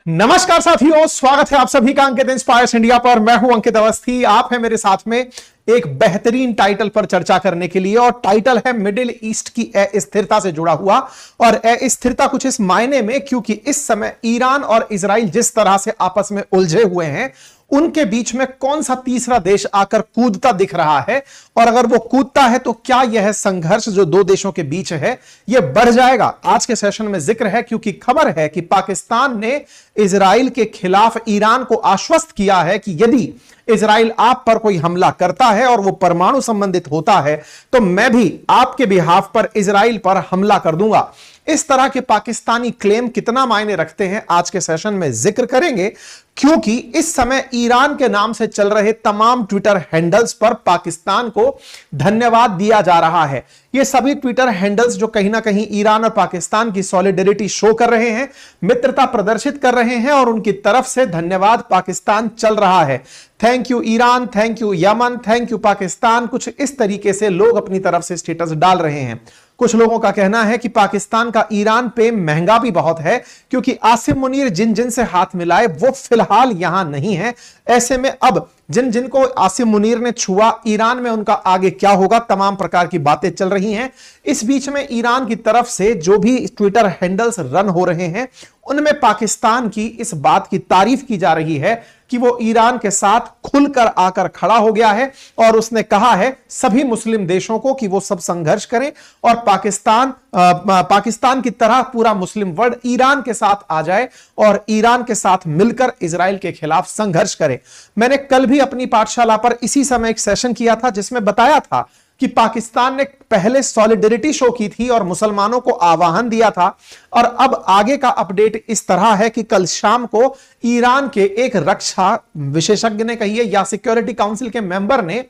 नमस्कार साथियों, स्वागत है आप सभी का अंकित इंस्पायर्स इंडिया पर। मैं हूं अंकित अवस्थी। आप है मेरे साथ में एक बेहतरीन टाइटल पर चर्चा करने के लिए, और टाइटल है मिडिल ईस्ट की अस्थिरता से जुड़ा हुआ। और अस्थिरता कुछ इस मायने में क्योंकि इस समय ईरान और इजराइल जिस तरह से आपस में उलझे हुए हैं, उनके बीच में कौन सा तीसरा देश आकर कूदता दिख रहा है, और अगर वो कूदता है तो क्या यह संघर्ष जो दो देशों के बीच है यह बढ़ जाएगा। आज के सेशन में जिक्र है क्योंकि खबर है कि पाकिस्तान ने इजराइल के खिलाफ ईरान को आश्वस्त किया है कि यदि इजराइल आप पर कोई हमला करता है और वो परमाणु संबंधित होता है तो मैं भी आपके बिहाफ पर इजराइल पर हमला कर दूंगा। इस तरह के पाकिस्तानी क्लेम कितना मायने रखते हैं आज के सेशन में जिक्र करेंगे, क्योंकि इस समय ईरान के नाम से चल रहे तमाम ट्विटर हैंडल्स पर पाकिस्तान को धन्यवाद दिया जा रहा है। ये सभी ट्विटर हैंडल्स जो कहीं ना कहीं ईरान और पाकिस्तान की सॉलिडेरिटी शो कर रहे हैं, मित्रता प्रदर्शित कर रहे हैं, और उनकी तरफ से धन्यवाद पाकिस्तान चल रहा है। Thank you Iran, thank you Yemen, thank you Pakistan, कुछ इस तरीके से लोग अपनी तरफ से स्टेटस डाल रहे हैं। कुछ लोगों का कहना है कि पाकिस्तान का ईरान पे महंगा भी बहुत है, क्योंकि आसिम मुनीर जिन जिन से हाथ मिलाए वो फिलहाल यहां नहीं है। ऐसे में अब जिन जिनको आसिम मुनीर ने छुआ, ईरान में उनका आगे क्या होगा, तमाम प्रकार की बातें चल रही हैं। इस बीच में ईरान की तरफ से जो भी ट्विटर हैंडल्स रन हो रहे हैं, उनमें पाकिस्तान की इस बात की तारीफ की जा रही है कि वो ईरान के साथ खुलकर आकर खड़ा हो गया है, और उसने कहा है सभी मुस्लिम देशों को कि वो सब संघर्ष करें और पाकिस्तान की तरह पूरा मुस्लिम वर्ल्ड ईरान के साथ आ जाए और ईरान के साथ मिलकर इजराइल के खिलाफ संघर्ष करे। मैंने कल भी अपनी पाठशाला पर इसी समय एक सेशन किया था जिसमें बताया था कि पाकिस्तान ने पहले सॉलिडेरिटी शो की थी और मुसलमानों को आह्वान दिया था, और अब आगे का अपडेट इस तरह है कि कल शाम को ईरान के एक रक्षा विशेषज्ञ ने कही है या सिक्योरिटी काउंसिल के मेंबर ने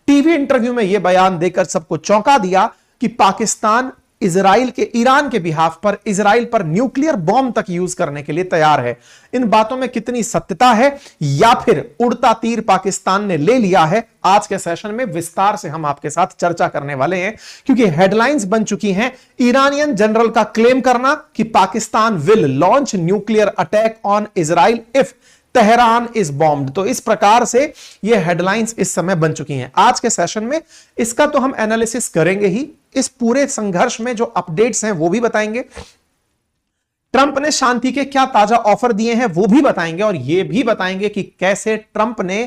टीवी इंटरव्यू में यह बयान देकर सबको चौंका दिया कि पाकिस्तान ईरान के बिहाफ पर इजराइल पर न्यूक्लियर बॉम्ब तक यूज करने के लिए तैयार है। इन बातों में कितनी सत्यता है, या फिर उड़ता तीर पाकिस्तान ने ले लिया है, आज के सेशन में विस्तार से हम आपके साथ चर्चा करने वाले हैं। क्योंकि हेडलाइंस बन चुकी हैं ईरानियन जनरल का क्लेम करना कि Pakistan will launch nuclear attack on Israel if Tehran is bombed. तो इस प्रकार से ये हेडलाइंस इस समय बन चुकी हैं। आज के सेशन में इसका तो हम एनालिसिस करेंगे ही, इस पूरे संघर्ष में जो अपडेट्स हैं वो भी बताएंगे। ट्रंप ने शांति के क्या ताजा ऑफर दिए हैं वो भी बताएंगे, और ये भी बताएंगे कि कैसे ट्रंप ने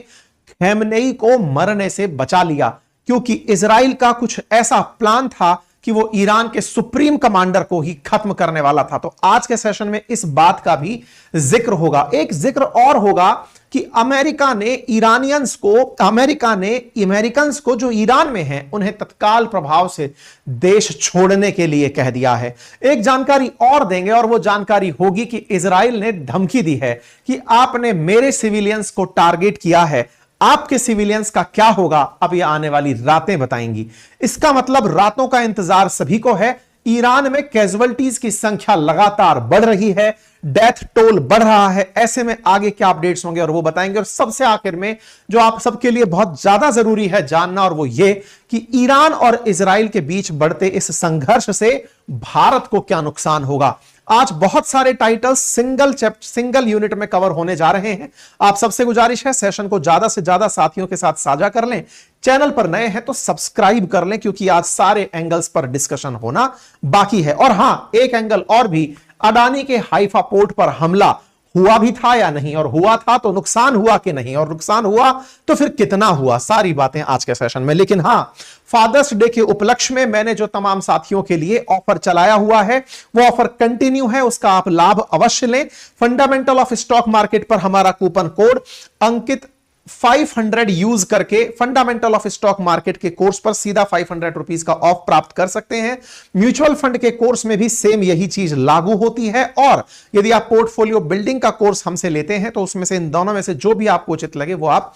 खैमनेई को मरने से बचा लिया, क्योंकि इजराइल का कुछ ऐसा प्लान था कि वो ईरान के सुप्रीम कमांडर को ही खत्म करने वाला था। तो आज के सेशन में इस बात का भी जिक्र होगा। एक जिक्र और होगा कि अमेरिकन्स को जो ईरान में हैं उन्हें तत्काल प्रभाव से देश छोड़ने के लिए कह दिया है। एक जानकारी और देंगे, और वो जानकारी होगी कि इजराइल ने धमकी दी है कि आपने मेरे सिविलियंस को टारगेट किया है, आपके सिविलियंस का क्या होगा, अब ये आने वाली रातें बताएंगी। इसका मतलब रातों का इंतजार सभी को है। ईरान में कैजुअल्टीज की संख्या लगातार बढ़ रही है, डेथ टोल बढ़ रहा है। ऐसे में आगे क्या अपडेट्स होंगे और वो बताएंगे। और सबसे आखिर में जो आप सबके लिए बहुत ज्यादा जरूरी है जानना, और वो ये कि ईरान और इजराइल के बीच बढ़ते इस संघर्ष से भारत को क्या नुकसान होगा। आज बहुत सारे टाइटल्स सिंगल यूनिट में कवर होने जा रहे हैं। आप सबसे गुजारिश है सेशन को ज्यादा से ज्यादा साथियों के साथ साझा कर लें। चैनल पर नए हैं तो सब्सक्राइब कर लें, क्योंकि आज सारे एंगल्स पर डिस्कशन होना बाकी है। और हां, एक एंगल और भी, अडानी के हाइफा पोर्ट पर हमला हुआ भी था या नहीं, और हुआ था तो नुकसान हुआ कि नहीं, और नुकसान हुआ तो फिर कितना हुआ, सारी बातें आज के सेशन में। लेकिन हां, फादर्स डे के उपलक्ष्य में मैंने जो तमाम साथियों के लिए ऑफर चलाया हुआ है वो ऑफर कंटिन्यू है, उसका आप लाभ अवश्य लें। फंडामेंटल ऑफ स्टॉक मार्केट पर हमारा कूपन कोड अंकित 500 यूज करके फंडामेंटल ऑफ स्टॉक मार्केट के कोर्स पर सीधा 500 रुपीज का ऑफ प्राप्त कर सकते हैं। म्यूचुअल फंड के कोर्स में भी सेम यही चीज लागू होती है, और यदि आप पोर्टफोलियो बिल्डिंग का कोर्स हमसे लेते हैं तो उसमें से इन दोनों में से जो भी आपको उचित लगे वो आप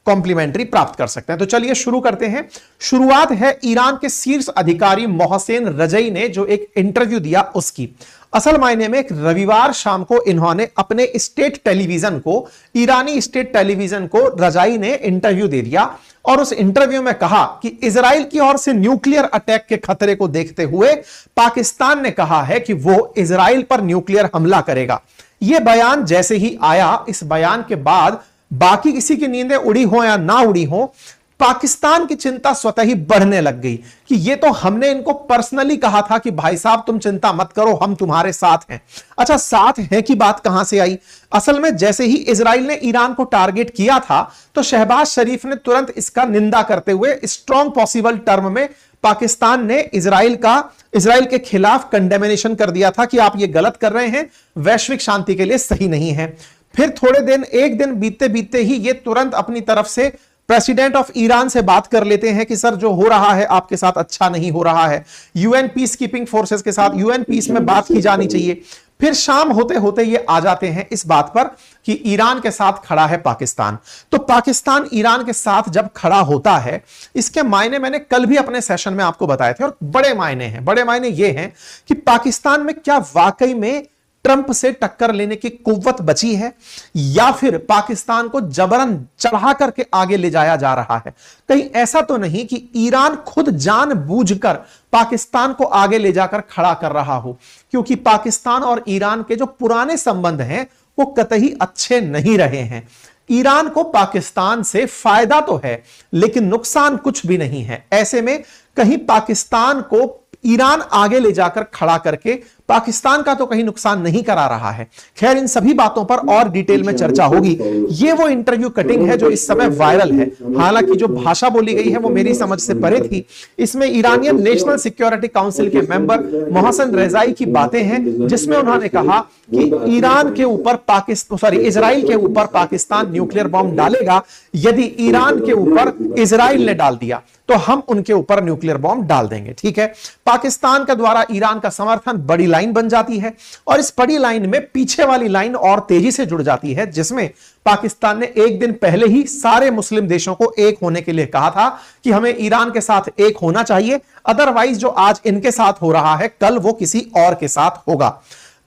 कॉम्प्लीमेंट्री प्राप्त कर सकते हैं। तो चलिए शुरू करते हैं। शुरुआत है ईरान के शीर्ष अधिकारी मोहसेन रजई ने जो एक इंटरव्यू दिया उसकी। असल मायने में एक रविवार शाम को इन्होंने अपने स्टेट टेलीविजन को, ईरानी स्टेट टेलीविजन को रजाई ने इंटरव्यू दे दिया, और उस इंटरव्यू में कहा कि इजराइल की ओर से न्यूक्लियर अटैक के खतरे को देखते हुए पाकिस्तान ने कहा है कि वो इजराइल पर न्यूक्लियर हमला करेगा। यह बयान जैसे ही आया, इस बयान के बाद बाकी किसी की नींदें उड़ी हो या ना उड़ी हो, पाकिस्तान की चिंता स्वतः ही बढ़ने लग गई कि ये तो हमने इनको पर्सनली कहा था कि भाई साहब तुम चिंता मत करो, हम तुम्हारे साथ हैं। अच्छा, साथ हैं की बात कहां से आई? असल में जैसे ही इजराइल ने ईरान को टारगेट किया था तो शहबाज शरीफ ने तुरंत इसका निंदा करते हुए स्ट्रॉन्ग पॉसिबल टर्म में पाकिस्तान ने इजराइल के खिलाफ कंडेमिनेशन कर दिया था कि आप ये गलत कर रहे हैं, वैश्विक शांति के लिए सही नहीं है। फिर थोड़े दिन, एक दिन बीतते बीतते ही ये तुरंत अपनी तरफ से प्रेसिडेंट ऑफ ईरान से बात कर लेते हैं कि सर जो हो रहा है आपके साथ अच्छा नहीं हो रहा है, यूएन पीस कीपिंग फोर्सेस के साथ, यूएन पीस में बात की जानी चाहिए। फिर शाम होते होते ये आ जाते हैं इस बात पर कि ईरान के साथ खड़ा है पाकिस्तान। तो पाकिस्तान ईरान के साथ जब खड़ा होता है, इसके मायने मैंने कल भी अपने सेशन में आपको बताए थे और बड़े मायने हैं। बड़े मायने ये हैं कि पाकिस्तान में क्या वाकई में ट्रंप से टक्कर लेने की कुव्वत बची है या फिर पाकिस्तान को जबरन चढ़ा करके आगे ले जाया जा रहा है। कहीं ऐसा तो नहीं कि ईरान खुद जानबूझकर पाकिस्तान को आगे ले जाकर खड़ा कर रहा हो, क्योंकि पाकिस्तान और ईरान के जो पुराने संबंध हैं वो कतई अच्छे नहीं रहे हैं। ईरान को पाकिस्तान से फायदा तो है लेकिन नुकसान कुछ भी नहीं है। ऐसे में कहीं पाकिस्तान को ईरान आगे ले जाकर खड़ा करके पाकिस्तान का तो कहीं नुकसान नहीं करा रहा है। खैर, इन सभी बातों पर और डिटेल में चर्चा होगी। ये वो इंटरव्यू कटिंग है जो इस समय वायरल है। हालांकि जो भाषा बोली गई है वो मेरी समझ से परे थी। इसमें ईरानियन नेशनल सिक्योरिटी काउंसिल के मेंबर मोहसिन रेजाई की बातें हैं, जिसमें उन्होंने कहा कि इजराइल के ऊपर पाकिस्तान न्यूक्लियर बॉम्ब डालेगा। यदि ईरान के ऊपर इजराइल ने डाल दिया तो हम उनके ऊपर न्यूक्लियर बॉम्ब डाल देंगे। ठीक है, पाकिस्तान के द्वारा ईरान का समर्थन बड़ी लाइन बन जाती है और इस बड़ी लाइन में पीछे वाली लाइन और तेजी से जुड़ जाती है, जिसमें पाकिस्तान ने एक दिन पहले ही सारे मुस्लिम देशों को एक होने के लिए कहा था कि हमें ईरान के साथ एक होना चाहिए, अदरवाइज जो आज इनके साथ हो रहा है कल वो किसी और के साथ होगा।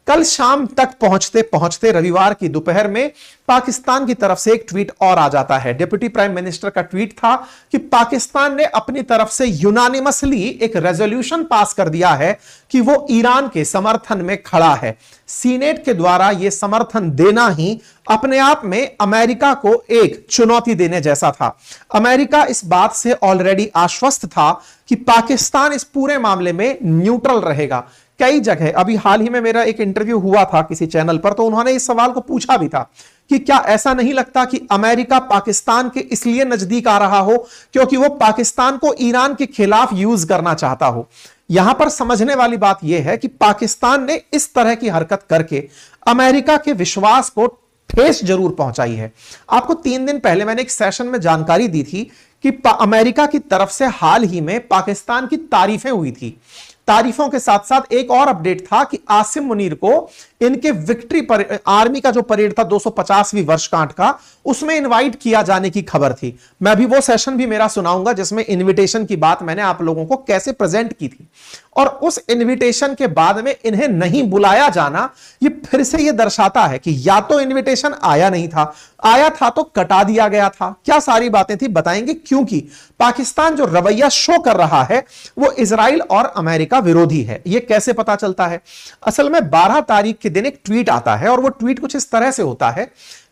कल शाम तक पहुंचते पहुंचते रविवार की दोपहर में पाकिस्तान की तरफ से एक ट्वीट और आ जाता है। डिप्टी प्राइम मिनिस्टर का ट्वीट था कि पाकिस्तान ने अपनी तरफ से यूनानिमसली एक रेजोल्यूशन पास कर दिया है कि वो ईरान के समर्थन में खड़ा है। सीनेट के द्वारा यह समर्थन देना ही अपने आप में अमेरिका को एक चुनौती देने जैसा था। अमेरिका इस बात से ऑलरेडी आश्वस्त था कि पाकिस्तान इस पूरे मामले में न्यूट्रल रहेगा। कई जगह, अभी हाल ही में मेरा एक इंटरव्यू हुआ था किसी चैनल पर, तो उन्होंने इस सवाल को पूछा भी था कि क्या ऐसा नहीं लगता कि अमेरिका पाकिस्तान के इसलिए नजदीक आ रहा हो क्योंकि वो पाकिस्तान को ईरान के खिलाफ यूज करना चाहता हो। यहां पर समझने वाली बात यह है कि पाकिस्तान ने इस तरह की हरकत करके अमेरिका के विश्वास को ठेस जरूर पहुंचाई है। आपको 3 दिन पहले मैंने एक सेशन में जानकारी दी थी कि अमेरिका की तरफ से हाल ही में पाकिस्तान की तारीफें हुई थी। तारीफों के साथ साथ एक और अपडेट था कि आसिम मुनीर को इनके विक्ट्री आर्मी का जो परेड था 250वीं वर्षगांठ का, उसमें इनवाइट किया जाने की खबर थी। मैं भी वो सेशन भी मेरा सुनाऊंगा जिसमें इनविटेशन की बात मैंने आप लोगों को कैसे प्रेजेंट की थी। और उस इनविटेशन के बाद में इन्हें नहीं बुलाया जाना, ये फिर से ये दर्शाता है कि या तो इनविटेशन आया नहीं था, आया था तो कटा दिया गया था। क्या सारी बातें थी बताएंगे, क्योंकि पाकिस्तान जो रवैया शो कर रहा है वो इजराइल और अमेरिका विरोधी है। यह कैसे पता चलता है? असल में 12 तारीख के दिन एक ट्वीट आता है और वो ट्वीट कुछ इस तरह से होता है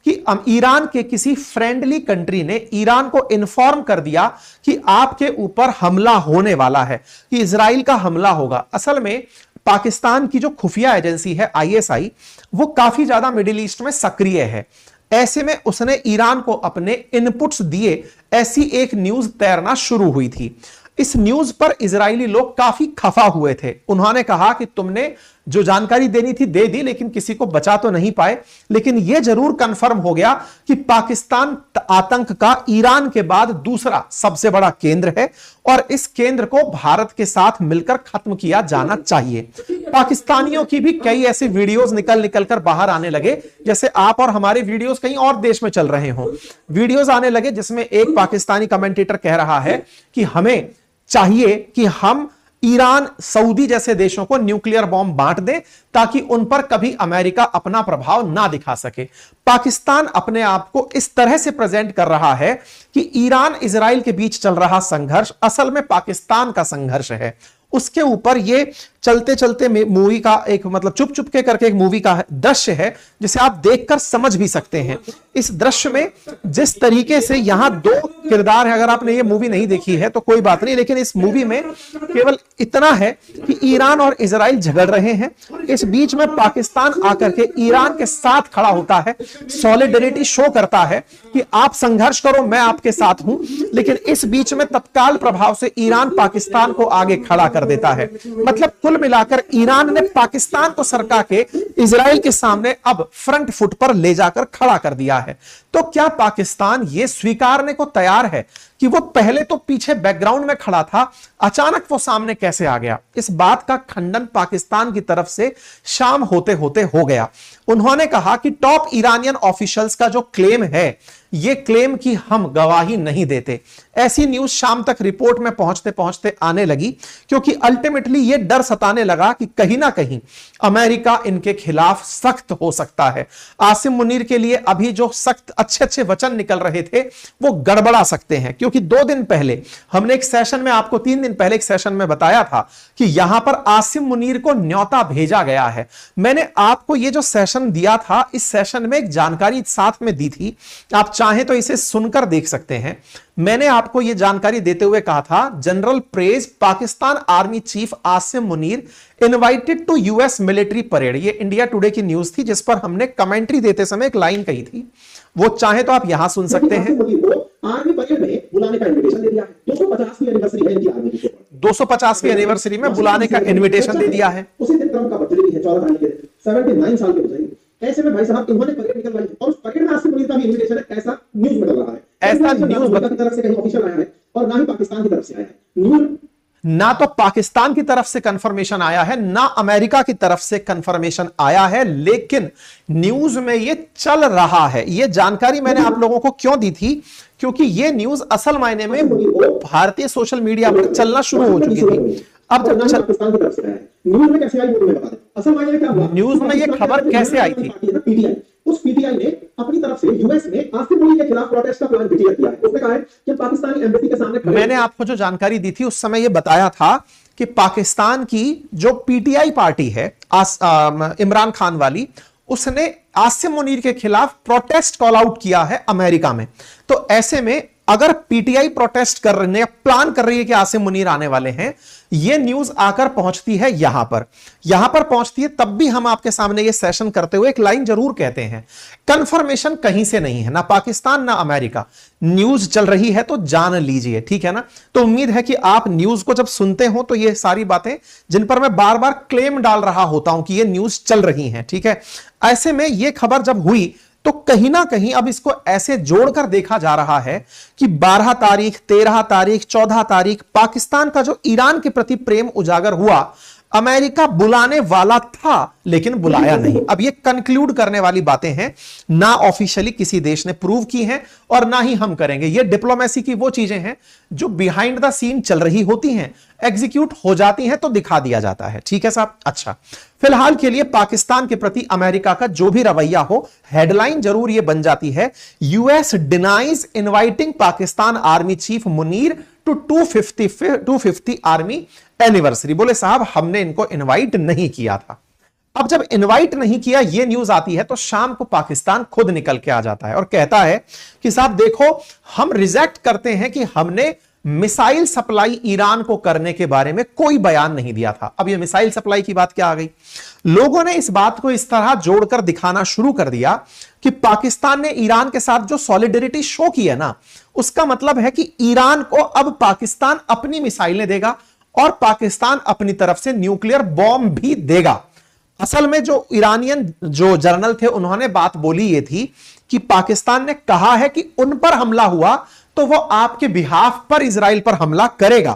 कि ईरान के किसी फ्रेंडली कंट्री ने ईरान को इन्फॉर्म कर दिया कि आपके ऊपर हमला होने वाला है, कि इजराइल का हमला होगा। असल में पाकिस्तान की जो खुफिया एजेंसी है ISI, वो काफी ज्यादा मिडिल ईस्ट में सक्रिय है। ऐसे में उसने ईरान को अपने इनपुट्स दिए, ऐसी एक न्यूज तैरना शुरू हुई थी। इस न्यूज पर इजरायली लोग काफी खफा हुए थे। उन्होंने कहा कि तुमने जो जानकारी देनी थी दे दी, लेकिन किसी को बचा तो नहीं पाए। लेकिन यह जरूर कंफर्म हो गया कि पाकिस्तान आतंक का ईरान के बाद दूसरा सबसे बड़ा केंद्र है और इस केंद्र को भारत के साथ मिलकर खत्म किया जाना चाहिए। पाकिस्तानियों की भी कई ऐसे वीडियोस निकल कर बाहर आने लगे, जैसे आप और हमारे वीडियोस कहीं और देश में चल रहे हों। वीडियोस आने लगे जिसमें एक पाकिस्तानी कमेंटेटर कह रहा है कि हमें चाहिए कि हम ईरान, सऊदी जैसे देशों को न्यूक्लियर बॉम्ब बांट दें ताकि उन पर कभी अमेरिका अपना प्रभाव ना दिखा सके। पाकिस्तान अपने आप को इस तरह से प्रेजेंट कर रहा है कि ईरान इजराइल के बीच चल रहा संघर्ष असल में पाकिस्तान का संघर्ष है। उसके ऊपर ये चलते चलते मूवी का एक मतलब चुप चुप के करके एक मूवी का दृश्य है जिसे आप देखकर समझ भी सकते हैं। इस दृश्य में जिस तरीके से यहां दो किरदार है, अगर आपने ये मूवी नहीं देखी है तो कोई बात नहीं, लेकिन इस मूवी में केवल इतना है कि ईरान और इजराइल झगड़ रहे हैं, इस बीच में पाकिस्तान आकर के ईरान के साथ खड़ा होता है, सॉलिडरिटी शो करता है कि आप संघर्ष करो, मैं आपके साथ हूं। लेकिन इस बीच में तत्काल प्रभाव से ईरान पाकिस्तान को आगे खड़ा कर देता है। मतलब कुल मिलाकर ईरान ने पाकिस्तान को सरका के इजराइल के सामने अब फ्रंट फुट पर ले जाकर खड़ा कर दिया है। तो क्या पाकिस्तान यह स्वीकारने को तैयार है कि वो पहले तो पीछे बैकग्राउंड में खड़ा था, अचानक वो सामने कैसे आ गया? इस बात का खंडन पाकिस्तान की तरफ से शाम होते होते हो गया। उन्होंने कहा कि टॉप ईरानियन ऑफिशियल्स का जो क्लेम है, ये क्लेम कि हम गवाही नहीं देते। ऐसी न्यूज शाम तक रिपोर्ट में पहुंचते पहुंचते आने लगी, क्योंकि अल्टीमेटली ये डर सताने लगा कि कहीं ना कहीं अमेरिका इनके खिलाफ सख्त हो सकता है। आसिम मुनीर के लिए अभी जो सख्त अच्छे अच्छे वचन निकल रहे थे वो गड़बड़ा सकते हैं, क्योंकि 2 दिन पहले हमने एक सेशन में, आपको 3 दिन पहले एक सेशन में बताया था कि यहां पर आसिम मुनीर को न्योता भेजा गया है। मैंने आपको ये जो सेशन दिया था, इस सेशन में एक जानकारी साथ में दी थी, आप चाहें तो इसे सुनकर देख सकते हैं। मैंने आपको यह जानकारी देते हुए कहा था, general praise Pakistan army chief Asim Munir invited to US military parade. ये इंडिया टुडे की न्यूज थी जिस पर हमने कमेंट्री देते समय एक लाइन कही थी, वो चाहे तो आप यहां सुन सकते हैं। आर्मी परेड में बुलाने का इनविटेशन दे दिया है। 250वीं एनिवर्सरी है इनकी आर्मी की। 250वीं एनिवर्सरी में बुलाने का इनविटेशन दे दिया है। उसी दिन ट्रंप का बर्थडे भी है, 14 तारीख के, 79 साल के हो जाएंगे। ऐसे में भाई साहब इन्होंने परेड निकलवाई और उस परेड में आसिम मुनीर का भी इनविटेशन है, ऐसा न्यूज़ में चल रहा है। ऐसा न्यूज़ की तरफ से कहीं ऑफिशियल आया है और ना ही पाकिस्तान की तरफ से आया है। ना तो पाकिस्तान की तरफ से कंफर्मेशन आया है, ना अमेरिका की तरफ से कंफर्मेशन आया है, लेकिन न्यूज में यह चल रहा है। यह जानकारी मैंने आप लोगों को क्यों दी थी? क्योंकि यह न्यूज असल मायने में भारतीय सोशल मीडिया पर चलना शुरू हो चुकी थी। अब जब पाकिस्तान की तरफ से आया न्यूज में कैसे आई वो बता दें। असल मायने में क्या हुआ, न्यूज में यह खबर कैसे आई थी? पीटीआई, उस पीटीआई ने अपनी तरफ से यूएस में आसिम मुनीर के खिलाफ प्रोटेस्ट का प्लान डिक्लेयर किया है। उसने कहा है कि पाकिस्तानी एम्बेसी के सामने, मैंने आपको जो जानकारी दी थी उस समय यह बताया था कि पाकिस्तान की जो पीटीआई पार्टी है इमरान खान वाली, उसने आसिम मुनीर के खिलाफ प्रोटेस्ट कॉल आउट किया है अमेरिका में। तो ऐसे में अगर पीटीआई प्रोटेस्ट कर रही है, प्लान कर रही है कि आसिम मुनीर आने वाले हैं, यह न्यूज आकर पहुंचती है यहां पर पहुंचती है, तब भी हम आपके सामने यह सेशन करते हुए एक लाइन जरूर कहते हैं, कंफर्मेशन कहीं से नहीं है, ना पाकिस्तान ना अमेरिका। न्यूज चल रही है तो जान लीजिए, ठीक है ना? तो उम्मीद है कि आप न्यूज को जब सुनते हो तो यह सारी बातें जिन पर मैं बार बार क्लेम डाल रहा होता हूं कि यह न्यूज चल रही है, ठीक है, ऐसे में यह खबर जब हुई तो कहीं ना कहीं अब इसको ऐसे जोड़कर देखा जा रहा है कि 12 तारीख, 13 तारीख, 14 तारीख पाकिस्तान का जो ईरान के प्रति प्रेम उजागर हुआ, अमेरिका बुलाने वाला था लेकिन बुलाया नहीं। अब ये कंक्लूड करने वाली बातें हैं, ना ऑफिशियली किसी देश ने प्रूव की हैं और ना ही हम करेंगे। ये डिप्लोमेसी की वो चीजें हैं जो बिहाइंड द सीन चल रही होती हैं, एग्जीक्यूट हो जाती हैं तो दिखा दिया जाता है, ठीक है साहब? अच्छा, फिलहाल के लिए पाकिस्तान के प्रति अमेरिका का जो भी रवैया हो, हेडलाइन जरूर ये बन जाती है, US denies inviting Pakistan army chief Munir to 250 army anniversary. बोले साहब हमने इनको इनवाइट नहीं किया था। अब जब इनवाइट नहीं किया ये न्यूज आती है तो शाम को पाकिस्तान खुद निकल के आ जाता है और कहता है कि साहब देखो, हम रिजेक्ट करते हैं कि हमने मिसाइल सप्लाई ईरान को करने के बारे में कोई बयान नहीं दिया था। अब ये मिसाइल सप्लाई की बात क्या आ गई? लोगों ने इस बात को इस तरह जोड़कर दिखाना शुरू कर दिया कि पाकिस्तान ने ईरान के साथ जो सॉलिडरिटी शो की है ना, उसका मतलब है कि ईरान को अब पाकिस्तान अपनी मिसाइलें देगा और पाकिस्तान अपनी तरफ से न्यूक्लियर बॉम्ब भी देगा। असल में जो ईरानियन जो जर्नल थे उन्होंने बात बोली ये थी कि पाकिस्तान ने कहा है कि उन पर हमला हुआ तो वो आपके बिहाफ पर इजराइल पर हमला करेगा।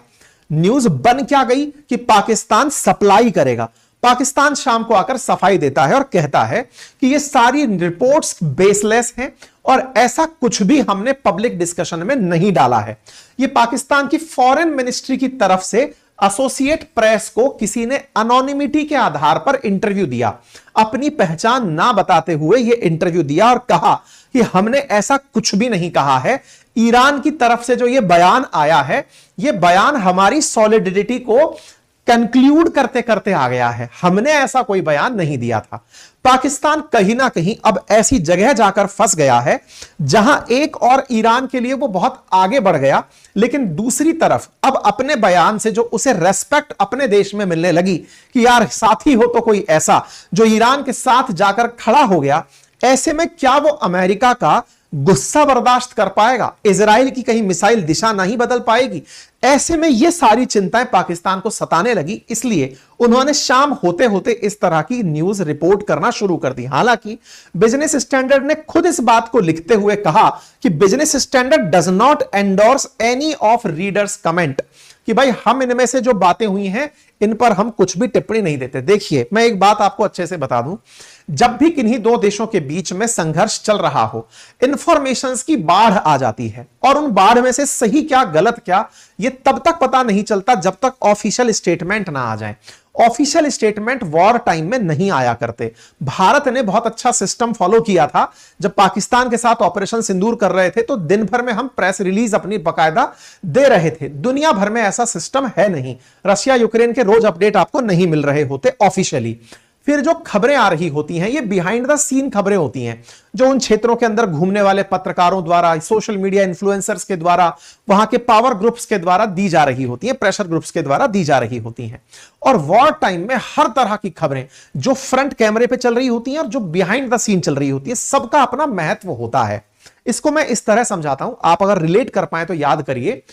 न्यूज बन क्या गई कि पाकिस्तान सप्लाई करेगा। पाकिस्तान शाम को आकर सफाई देता है और कहता है कि ये सारी रिपोर्ट्स बेसलेस हैं और ऐसा कुछ भी हमने पब्लिक डिस्कशन में नहीं डाला है। ये पाकिस्तान की फॉरेन मिनिस्ट्री की तरफ से एसोसिएट प्रेस को किसी ने अनोनिमिटी के आधार पर इंटरव्यू दिया, अपनी पहचान ना बताते हुए यह इंटरव्यू दिया और कहा कि हमने ऐसा कुछ भी नहीं कहा है। ईरान की तरफ से जो यह बयान आया है, यह बयान हमारी सॉलिडरिटी को कंक्लूड करते करते आ गया है। हमने ऐसा कोई बयान नहीं दिया था। पाकिस्तान कहीं ना कहीं अब ऐसी जगह जाकर फंस गया है जहां एक और ईरान के लिए वो बहुत आगे बढ़ गया, लेकिन दूसरी तरफ अब अपने बयान से जो उसे रेस्पेक्ट अपने देश में मिलने लगी कि यार साथी हो तो कोई ऐसा जो ईरान के साथ जाकर खड़ा हो गया, ऐसे में क्या वो अमेरिका का गुस्सा बर्दाश्त कर पाएगा? इजराइल की कहीं मिसाइल दिशा नहीं बदल पाएगी? ऐसे में ये सारी चिंताएं पाकिस्तान को सताने लगी, इसलिए उन्होंने शाम होते होते इस तरह की न्यूज रिपोर्ट करना शुरू कर दी। हालांकि बिजनेस स्टैंडर्ड ने खुद इस बात को लिखते हुए कहा कि business standard does not endorse any of readers comment, कि भाई हम इनमें से जो बातें हुई हैं इन पर हम कुछ भी टिप्पणी नहीं देते। देखिए, मैं एक बात आपको अच्छे से बता दूं, जब भी किन्हीं दो देशों के बीच में संघर्ष चल रहा हो, इंफॉर्मेशंस की बाढ़ आ जाती है और उन बाढ़ में से सही क्या गलत क्या ये तब तक पता नहीं चलता जब तक ऑफिशियल स्टेटमेंट ना आ जाए। ऑफिशियल स्टेटमेंट वॉर टाइम में नहीं आया करते। भारत ने बहुत अच्छा सिस्टम फॉलो किया था। जब पाकिस्तान के साथ ऑपरेशन सिंदूर कर रहे थे तो दिन भर में हम प्रेस रिलीज अपनी बकायदा दे रहे थे। दुनिया भर में ऐसा सिस्टम है नहीं। रशिया यूक्रेन के रोज अपडेट आपको नहीं मिल रहे होते ऑफिशियली। फिर जो खबरें आ रही होती हैं ये बिहाइंड द सीन खबरें होती हैं, जो उन क्षेत्रों के अंदर घूमने वाले पत्रकारों द्वारा, सोशल मीडिया इन्फ्लुएंसर्स के द्वारा, वहां के पावर ग्रुप्स के द्वारा दी जा रही होती हैं, प्रेशर ग्रुप्स के द्वारा दी जा रही होती हैं। और वॉर टाइम में हर तरह की खबरें जो फ्रंट कैमरे पे चल रही होती हैं और जो बिहाइंड द सीन चल रही होती है, सबका अपना महत्व होता है। इसको मैं इस तरह समझाता हूं, आप अगर रिलेट कर पाए तो याद करिए।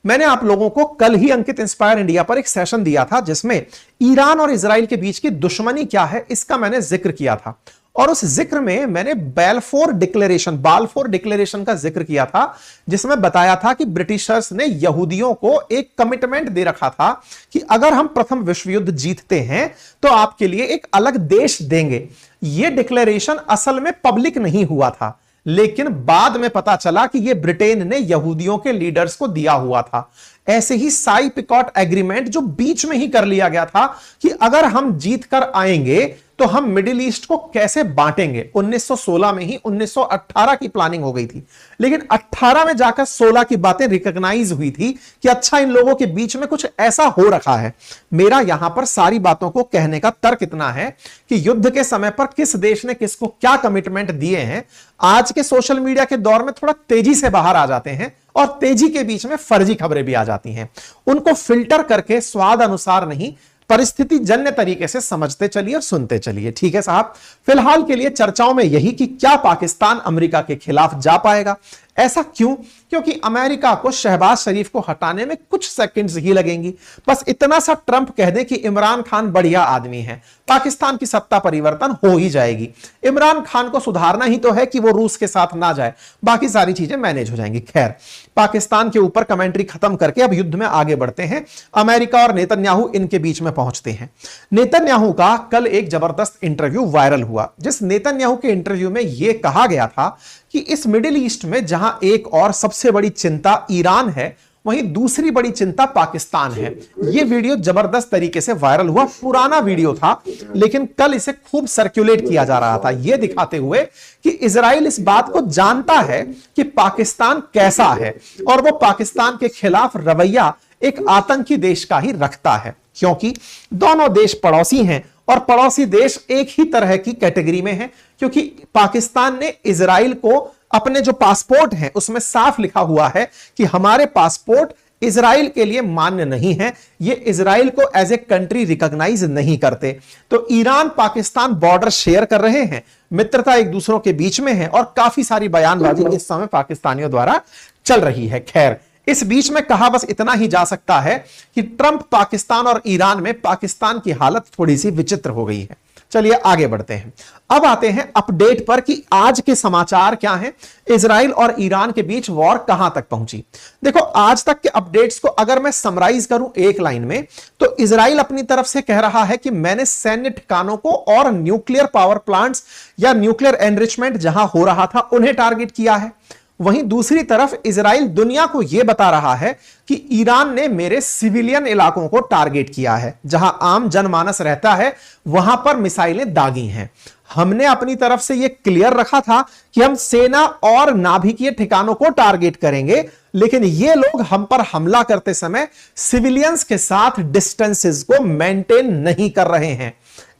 मैंने आप लोगों को कल ही अंकित इंस्पायर इंडिया पर एक सेशन दिया था जिसमें ईरान और इजराइल के बीच की दुश्मनी क्या है इसका मैंने जिक्र किया था, और उस जिक्र में मैंने बाल्फोर डिक्लेरेशन का जिक्र किया था, जिसमें बताया था कि ब्रिटिशर्स ने यहूदियों को एक कमिटमेंट दे रखा था कि अगर हम प्रथम विश्व युद्ध जीतते हैं तो आपके लिए एक अलग देश देंगे। यह डिक्लेरेशन असल में पब्लिक नहीं हुआ था, लेकिन बाद में पता चला कि यह ब्रिटेन ने यहूदियों के लीडर्स को दिया हुआ था। ऐसे ही साई पिकॉट एग्रीमेंट जो बीच में ही कर लिया गया था कि अगर हम जीत कर आएंगे तो हम मिडिल ईस्ट को कैसे बांटेंगे। 1916 में ही 1918 की प्लानिंग हो गई थी, लेकिन 18 में जाकर 16 की बातें रिकॉग्नाइज हुई थी कि अच्छा इन लोगों के बीच में कुछ ऐसा हो रखा है। मेरा यहां पर सारी बातों को कहने का तर्क इतना है कि युद्ध के समय पर किस देश ने किसको क्या कमिटमेंट दिए हैं, आज के सोशल मीडिया के दौर में थोड़ा तेजी से बाहर आ जाते हैं और तेजी के बीच में फर्जी खबरें भी आ जाती हैं। उनको फिल्टर करके स्वाद अनुसार नहीं, परिस्थिति जन्य तरीके से समझते चलिए और सुनते चलिए। ठीक है साहब, फिलहाल के लिए चर्चाओं में यही कि क्या पाकिस्तान अमेरिका के खिलाफ जा पाएगा। ऐसा क्यों? क्योंकि अमेरिका को शहबाज शरीफ को हटाने में कुछ सेकंड्स ही लगेंगी। बस इतना सा ट्रंप कह दे कि इमरान खान बढ़िया आदमी है, पाकिस्तान की सत्ता परिवर्तन हो ही जाएगी। इमरान खान को सुधारना ही तो है कि वो रूस के साथ ना जाए, बाकी सारी चीजें मैनेज हो जाएंगी। खैर, पाकिस्तान के ऊपर कमेंट्री खत्म करके अब युद्ध में आगे बढ़ते हैं। अमेरिका और नेतन्याहू इनके बीच में पहुंचते हैं। नेतन्याहू का कल एक जबरदस्त इंटरव्यू वायरल हुआ, जिस नेतन्याहू के इंटरव्यू में यह कहा गया था कि इस मिडिल ईस्ट में जहां एक और सबसे बड़ी चिंता ईरान है, वहीं दूसरी बड़ी चिंता पाकिस्तान है। यह वीडियो जबरदस्त तरीके से वायरल हुआ। पुराना वीडियो था, लेकिन कल इसे खूब सर्कुलेट किया जा रहा था, यह दिखाते हुए कि इजराइल इस बात को जानता है कि पाकिस्तान कैसा है और वो पाकिस्तान के खिलाफ रवैया एक आतंकी देश का ही रखता है, क्योंकि दोनों देश पड़ोसी हैं और पड़ोसी देश एक ही तरह की कैटेगरी में है। क्योंकि पाकिस्तान ने इजराइल को अपने जो पासपोर्ट हैं उसमें साफ लिखा हुआ है कि हमारे पासपोर्ट इजराइल के लिए मान्य नहीं है, ये इजराइल को एज ए कंट्री रिकॉग्नाइज नहीं करते। तो ईरान पाकिस्तान बॉर्डर शेयर कर रहे हैं, मित्रता एक दूसरों के बीच में है और काफी सारी बयानबाजी इस समय पाकिस्तानियों द्वारा चल रही है। खैर, इस बीच में कहा बस इतना ही जा सकता है कि ट्रंप पाकिस्तान और ईरान में पाकिस्तान की हालत थोड़ी सी विचित्र हो गई है। चलिए आगे बढ़ते हैं। अब आते हैं अपडेट पर कि आज के समाचार क्या हैं, इजराइल और ईरान के बीच वॉर कहां तक पहुंची। देखो, आज तक के अपडेट्स को अगर मैं समराइज करूं एक लाइन में, तो इजराइल अपनी तरफ से कह रहा है कि मैंने सैन्य ठिकानों को और न्यूक्लियर पावर प्लांट्स या न्यूक्लियर एनरिचमेंट जहां हो रहा था उन्हें टारगेट किया है। वहीं दूसरी तरफ इजराइल दुनिया को यह बता रहा है कि ईरान ने मेरे सिविलियन इलाकों को टारगेट किया है, जहां आम जनमानस रहता है वहां पर मिसाइलें दागी हैं। हमने अपनी तरफ से यह क्लियर रखा था कि हम सेना और नाभिकीय ठिकानों को टारगेट करेंगे, लेकिन ये लोग हम पर हमला करते समय सिविलियंस के साथ डिस्टेंसेस को मेंटेन नहीं कर रहे हैं।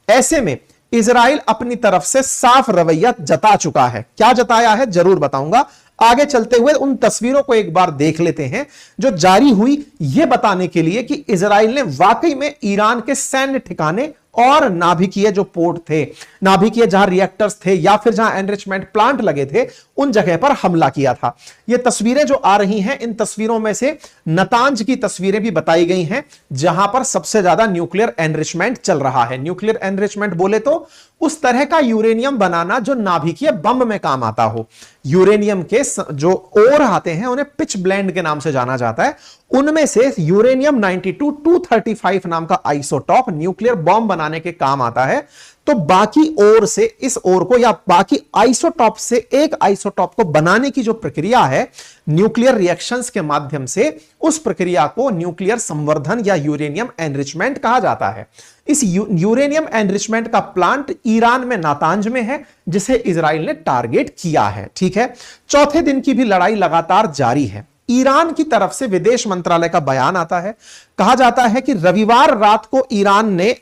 ऐसे में इजराइल अपनी तरफ से साफ रवैया जता चुका है। क्या जताया है जरूर बताऊंगा। आगे चलते हुए उन तस्वीरों को एक बार देख लेते हैं जो जारी हुई यह बताने के लिए कि इजराइल ने वाकई में ईरान के सैन्य ठिकाने और नाभिकीय जो पोर्ट थे, नाभिकीय जहां रिएक्टर्स थे या फिर जहां एनरिचमेंट प्लांट लगे थे, उन जगह पर हमला किया था। ये तस्वीरें जो आ रही हैं, इन तस्वीरों में से नतांज की तस्वीरें भी बताई गई हैं जहां पर सबसे ज्यादा न्यूक्लियर एनरिचमेंट चल रहा है। न्यूक्लियर एनरिचमेंट बोले तो उस तरह का यूरेनियम बनाना जो नाभिकीय बम में काम आता हो। यूरेनियम के जो ओर आते हैं उन्हें पिच ब्लेंड के नाम से जाना जाता है। उनमें से यूरेनियम 92 235 नाम का आइसोटॉप न्यूक्लियर बॉम्ब बनाने के काम आता है। तो बाकी ओर से इस ओर को या बाकी आइसोटॉप से एक आइसोटॉप को बनाने की जो प्रक्रिया है न्यूक्लियर रिएक्शंस के माध्यम से, उस प्रक्रिया को न्यूक्लियर संवर्धन या यूरेनियम एनरिचमेंट कहा जाता है। इस यूरेनियम एनरिचमेंट का प्लांट ईरान में नातांज में है, जिसे इजराइल ने टारगेट किया है। ठीक है, चौथे दिन की भी लड़ाई लगातार जारी है। ईरान की तरफ से विदेश मंत्रालय का बयान आता है, कहा जाता है कि रविवार रात को ईरान ने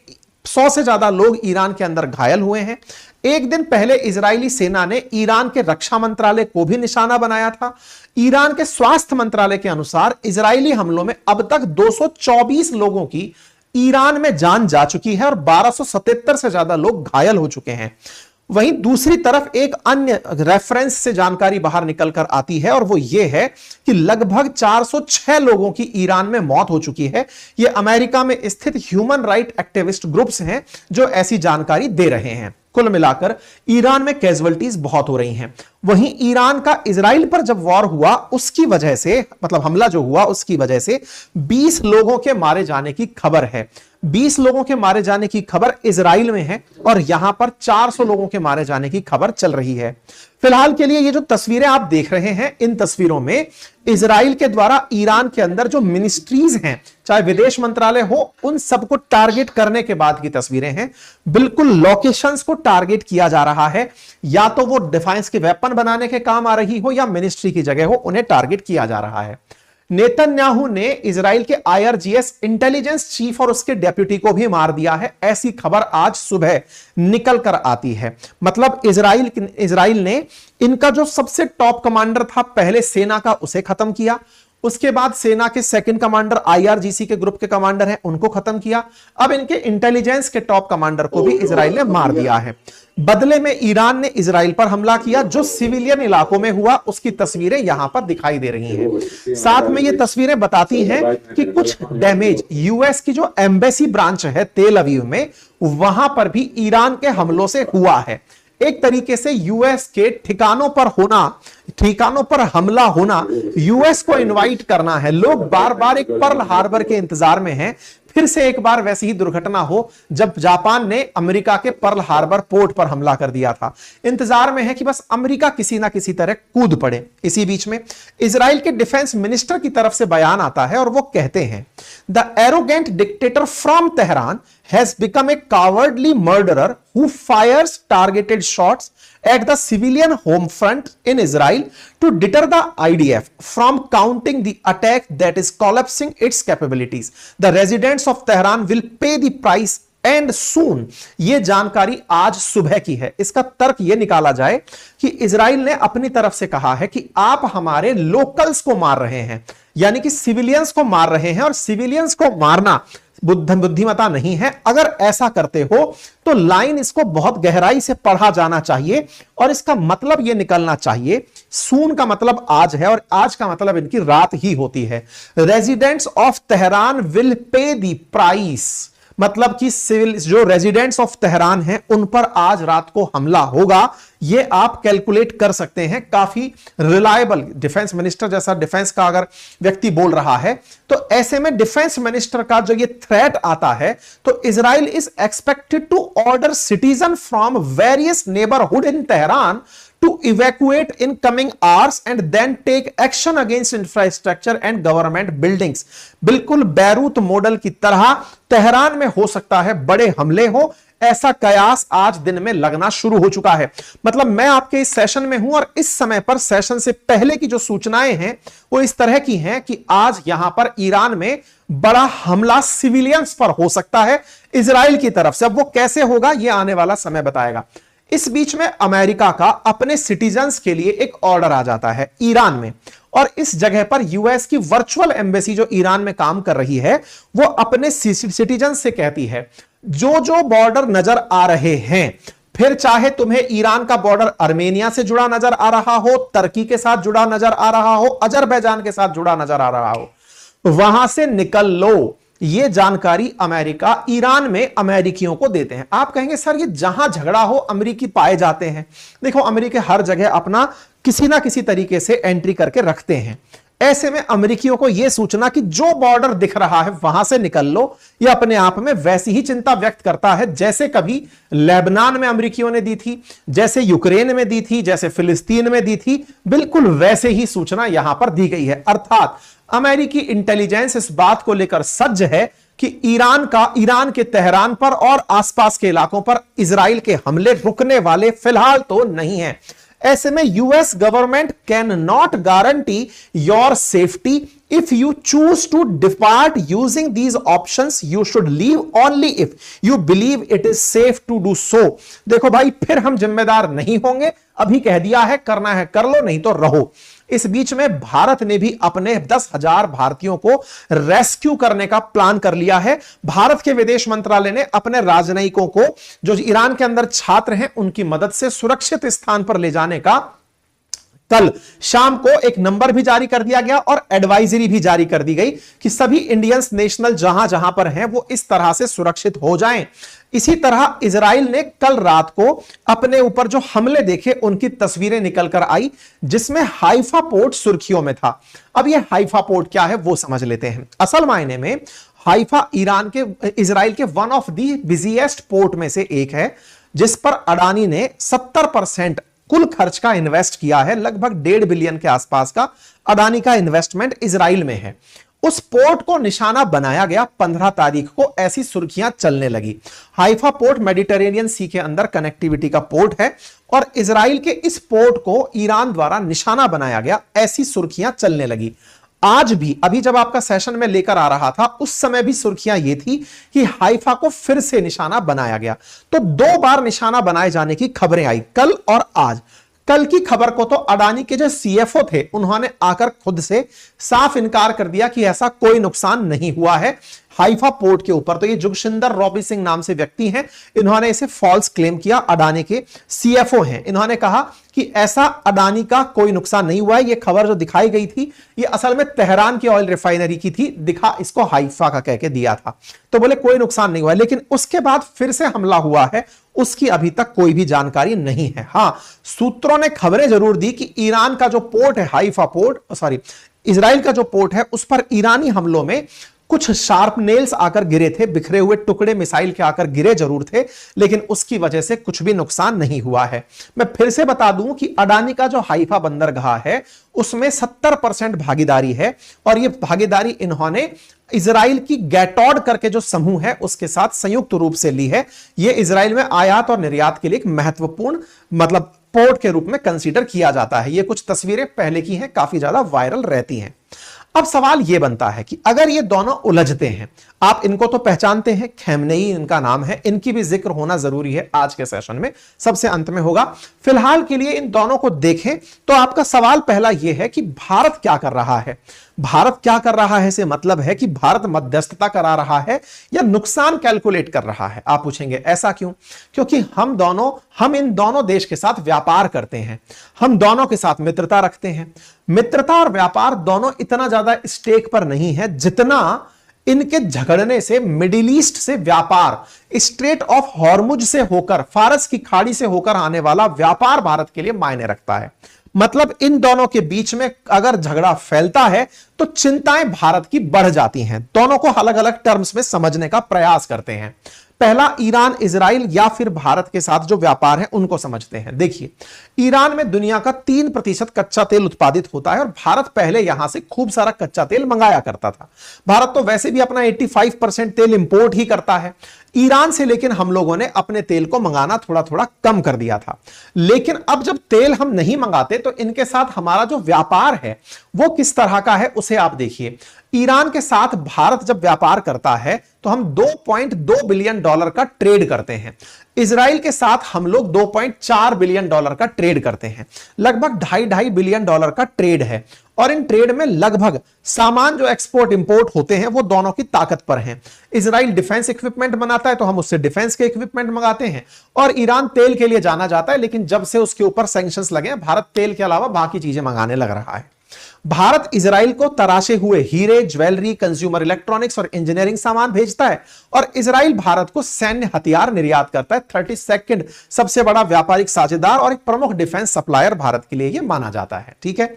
100 से ज्यादा लोग ईरान के अंदर घायल हुए हैं। एक दिन पहले इजरायली सेना ने ईरान के रक्षा मंत्रालय को भी निशाना बनाया था। ईरान के स्वास्थ्य मंत्रालय के अनुसार इजरायली हमलों में अब तक 224 लोगों की ईरान में जान जा चुकी है और 1277 से ज्यादा लोग घायल हो चुके हैं। वहीं दूसरी तरफ एक अन्य रेफरेंस से जानकारी बाहर निकलकर आती है और वो ये है कि लगभग 406 लोगों की ईरान में मौत हो चुकी है। ये अमेरिका में स्थित ह्यूमन राइट एक्टिविस्ट ग्रुप्स हैं जो ऐसी जानकारी दे रहे हैं। कुल मिलाकर ईरान में कैजुअल्टीज बहुत हो रही हैं। वहीं ईरान का इजराइल पर जब वॉर हुआ उसकी वजह से, मतलब हमला जो हुआ उसकी वजह से 20 लोगों के मारे जाने की खबर है। 20 लोगों के मारे जाने की खबर इजराइल में है और यहां पर 400 लोगों के मारे जाने की खबर चल रही है। फिलहाल के लिए ये जो तस्वीरें आप देख रहे हैं, इन तस्वीरों में इजराइल के द्वारा ईरान के अंदर जो मिनिस्ट्रीज हैं, चाहे विदेश मंत्रालय हो, उन सबको टारगेट करने के बाद की तस्वीरें हैं। बिल्कुल लोकेशंस को टारगेट किया जा रहा है, या तो वो डिफेंस के वेपन बनाने के काम आ रही हो या मिनिस्ट्री की जगह हो, उन्हें टारगेट किया जा रहा है। नेतन्याहू ने इजराइल के आईआरजीएस इंटेलिजेंस चीफ और उसके डेप्यूटी को भी मार दिया है, ऐसी खबर आज सुबह निकल कर आती है। मतलब इजराइल ने इनका जो सबसे टॉप कमांडर था पहले सेना का, उसे खत्म किया। उसके बाद सेना के सेकंड कमांडर आईआरजीसी के ग्रुप के कमांडर हैं, उनको खत्म किया। अब इनके इंटेलिजेंस के टॉप कमांडर को भी इजराइल ने मार दिया है। बदले में ईरान ने इजराइल पर हमला किया, जो सिविलियन इलाकों में हुआ, उसकी तस्वीरें यहां पर दिखाई दे रही हैं। साथ में ये तस्वीरें बताती हैं कि कुछ डैमेज यूएस की जो एम्बेसी ब्रांच है तेल अवीव में, वहां पर भी ईरान के हमलों से हुआ है। एक तरीके से यूएस के ठिकानों पर हमला होना, यूएस को इनवाइट करना है। लोग बार बार एक पर्ल हार्बर के इंतजार में हैं, फिर से एक बार वैसी ही दुर्घटना हो जब जापान ने अमेरिका के पर्ल हार्बर पोर्ट पर हमला कर दिया था। इंतजार में है कि बस अमेरिका किसी ना किसी तरह कूद पड़े। इसी बीच में इजराइल के डिफेंस मिनिस्टर की तरफ से बयान आता है और वो कहते हैं, the arrogant dictator from Tehran has become a cowardly murderer who fires targeted shots at the civilian home front in Israel to deter the IDF from counting the attack that is collapsing its capabilities. The residents of Tehran will pay the price and soon. ये जानकारी आज सुबह की है। इसका तर्क ये निकाला जाए कि इजराइल ने अपनी तरफ से कहा है कि आप हमारे लोकल्स को मार रहे हैं, यानी कि सिविलियंस को मार रहे हैं, और सिविलियंस को मारना बुद्धिमता नहीं है। अगर ऐसा करते हो तो लाइन इसको बहुत गहराई से पढ़ा जाना चाहिए और इसका मतलब यह निकलना चाहिए, सून का मतलब आज है और आज का मतलब इनकी रात ही होती है। Residents of Tehran will pay the price, मतलब कि सिविल जो रेजिडेंट्स ऑफ तेहरान हैं उन पर आज रात को हमला होगा। ये आप कैलकुलेट कर सकते हैं। काफी रिलायबल डिफेंस मिनिस्टर जैसा डिफेंस का अगर व्यक्ति बोल रहा है, तो ऐसे में डिफेंस मिनिस्टर का जो ये थ्रेट आता है, तो Israel is expected to order citizen from various neighbourhood in Tehran to evacuate in coming hours and then take action against infrastructure and government buildings. बिल्कुल बैरूत मॉडल की तरह तेहरान में हो सकता है बड़े हमले हो। ऐसा कयास आज दिन में लगना शुरू हो चुका है। मतलब मैं आपके इस सेशन में हूं और इस समय पर सेशन से पहले की जो सूचनाएं हैं वो इस तरह की हैं कि आज यहां पर ईरान में बड़ा हमला सिविलियंस पर हो सकता है इजराइल की तरफ से। अब वो कैसे होगा ये आने वाला समय बताएगा। इस बीच में अमेरिका का अपने सिटीजन्स के लिए एक ऑर्डर आ जाता है ईरान में, और इस जगह पर यूएस की वर्चुअल एम्बेसी जो ईरान में काम कर रही है वो अपने सिटीजन से कहती है जो जो बॉर्डर नजर आ रहे हैं, फिर चाहे तुम्हें ईरान का बॉर्डर अर्मेनिया से जुड़ा नजर आ रहा हो, तुर्की के साथ जुड़ा नजर आ रहा हो, अजरबैजान के साथ जुड़ा नजर आ रहा हो, वहां से निकल लो। यह जानकारी अमेरिका ईरान में अमेरिकियों को देते हैं। आप कहेंगे सर ये जहां झगड़ा हो अमेरिकी पाए जाते हैं। देखो अमेरिकी हर जगह अपना किसी ना किसी तरीके से एंट्री करके रखते हैं। ऐसे में अमेरिकियों को यह सूचना कि जो बॉर्डर दिख रहा है वहां से निकल लो, यह अपने आप में वैसी ही चिंता व्यक्त करता है जैसे कभी लेबनान में अमेरिकियों ने दी थी, जैसे यूक्रेन में दी थी, जैसे फिलिस्तीन में दी थी। बिल्कुल वैसे ही सूचना यहां पर दी गई है। अर्थात अमेरिकी इंटेलिजेंस इस बात को लेकर सज्ज है कि ईरान के तेहरान पर और आसपास के इलाकों पर इजराइल के हमले रुकने वाले फिलहाल तो नहीं है। ऐसे में US government can not guarantee your safety if you choose to depart using these options you should leave only if you believe it is safe to do so. देखो भाई फिर हम जिम्मेदार नहीं होंगे, अभी कह दिया है करना है कर लो नहीं तो रहो। इस बीच में भारत ने भी अपने 10,000 भारतीयों को रेस्क्यू करने का प्लान कर लिया है। भारत के विदेश मंत्रालय ने अपने राजनयिकों को जो ईरान के अंदर छात्र हैं उनकी मदद से सुरक्षित स्थान पर ले जाने का कल शाम को एक नंबर भी जारी कर दिया गया और एडवाइजरी भी जारी कर दी गई कि सभी इंडियंस नेशनल जहां जहां पर हैं वो इस तरह से सुरक्षित हो जाएं। इसी तरह इजराइल ने कल रात को अपने ऊपर जो हमले देखे उनकी तस्वीरें निकलकर आई जिसमें हाइफा पोर्ट सुर्खियों में था। अब ये हाइफा पोर्ट क्या है वो समझ लेते हैं। असल मायने में हाइफा इजराइल के one of the busiest port में से एक है जिस पर अडानी ने 70% कुल खर्च का इन्वेस्ट किया है। लगभग 1.5 बिलियन के आसपास का अडानी का इन्वेस्टमेंट इजराइल में है। उस पोर्ट को निशाना बनाया गया। 15 तारीख को ऐसी सुर्खियां चलने लगी। हाइफा पोर्ट मेडिटेरेनियन सी के अंदर कनेक्टिविटी का पोर्ट है और इजराइल के इस पोर्ट को ईरान द्वारा निशाना बनाया गया, ऐसी सुर्खियां चलने लगी। आज भी अभी जब आपका सेशन में लेकर आ रहा था उस समय भी सुर्खियां ये थी कि हाइफा को फिर से निशाना बनाया गया। तो 2 बार निशाना बनाए जाने की खबरें आई, कल और आज। कल की खबर को तो अडानी के जो सीएफओ थे उन्होंने आकर खुद से साफ इनकार कर दिया कि ऐसा कोई नुकसान नहीं हुआ है हाइफा पोर्ट के ऊपर। तो ये जुगशिंदर रॉबी सिंह नाम से व्यक्ति हैं, इन्होंने इसे फॉल्स क्लेम किया। अडानी के सीएफओ हैं, इन्होंने कहा कि ऐसा अडानी का कोई नुकसान नहीं हुआ है। ये खबर जो दिखाई गई थी ये असल में तेहरान की ऑयल रिफाइनरी की थी, दिखा इसको हाइफा का कहकर दिया था। तो बोले कोई नुकसान नहीं हुआ है, लेकिन उसके बाद फिर से हमला हुआ है उसकी अभी तक कोई भी जानकारी नहीं है। हां, सूत्रों ने खबरें जरूर दी कि ईरान का जो पोर्ट है हाइफा पोर्ट, इजराइल का जो पोर्ट है उस पर ईरानी हमलों में कुछ शार्प नेल्स आकर गिरे थे, बिखरे हुए टुकड़े मिसाइल के आकर गिरे जरूर थे, लेकिन उसकी वजह से कुछ भी नुकसान नहीं हुआ है। मैं फिर से बता दूं कि अडानी का जो हाइफा बंदरगाह है उसमें 70% भागीदारी है और यह भागीदारी इन्होंने इजराइल की गैटॉड करके जो समूह है उसके साथ संयुक्त रूप से ली है। यह इजराइल में आयात और निर्यात के लिए एक महत्वपूर्ण पोर्ट के रूप में कंसीडर किया जाता है। ये कुछ तस्वीरें पहले की हैं, काफी ज्यादा वायरल रहती हैं। अब सवाल यह बनता है कि अगर ये दोनों उलझते हैं, आप इनको तो पहचानते हैं, खैमनेई इनका नाम है, इनकी भी जिक्र होना जरूरी है आज के सेशन में, सबसे अंत में होगा। फिलहाल के लिए इन दोनों को देखें तो आपका सवाल पहला यह है कि भारत क्या कर रहा है। भारत क्या कर रहा है से मतलब है कि भारत मध्यस्थता करा रहा है या नुकसान कैलकुलेट कर रहा है। आप पूछेंगे ऐसा क्यों? क्योंकि हम इन दोनों देश के साथ व्यापार करते हैं, हम दोनों के साथ मित्रता रखते हैं। मित्रता और व्यापार दोनों इतना ज्यादा स्टेक पर नहीं है जितना इनके झगड़ने से मिडिल ईस्ट से व्यापार, स्ट्रेट ऑफ हॉर्मुज से होकर, फारस की खाड़ी से होकर आने वाला व्यापार भारत के लिए मायने रखता है। मतलब इन दोनों के बीच में अगर झगड़ा फैलता है तो चिंताएं भारत की बढ़ जाती हैं। दोनों को अलग अलग टर्म्स में समझने का प्रयास करते हैं। पहला ईरान, इजराइल या फिर भारत के साथ जो व्यापार है उनको समझते हैं। देखिए, ईरान में दुनिया का 3% कच्चा तेल उत्पादित होता है और भारत पहले यहां से खूब सारा कच्चा तेल मंगाया करता था। भारत तो वैसे भी अपना 85% तेल इंपोर्ट ही करता है ईरान से, लेकिन हम लोगों ने अपने तेल को मंगाना थोड़ा थोड़ा कम कर दिया था। लेकिन अब जब तेल हम नहीं मंगाते तो इनके साथ हमारा जो व्यापार है वो किस तरह का है उसे आप देखिए। ईरान के साथ भारत जब व्यापार करता है तो हम $2.2 बिलियन का ट्रेड करते हैं। इजराइल के साथ हम लोग $2.4 बिलियन का ट्रेड करते हैं। लगभग $2.5 बिलियन का ट्रेड है और इन ट्रेड में लगभग सामान जो एक्सपोर्ट इंपोर्ट होते हैं वो दोनों की ताकत पर हैं। इजराइल डिफेंस इक्विपमेंट बनाता है तो हम उससे डिफेंस के इक्विपमेंट मंगाते हैं और ईरान तेल के लिए जाना जाता है, लेकिन जब से उसके ऊपर सैंक्शंस लगे भारत तेल के अलावा बाकी चीजें मंगाने लग रहा है। भारत इजराइल को तराशे हुए हीरे, ज्वेलरी, कंज्यूमर इलेक्ट्रॉनिक्स और इंजीनियरिंग सामान भेजता है और इजराइल भारत को सैन्य हथियार निर्यात करता है। 32nd सबसे बड़ा व्यापारिक साझेदार और एक प्रमुख डिफेंस सप्लायर भारत के लिए यह माना जाता है। ठीक है,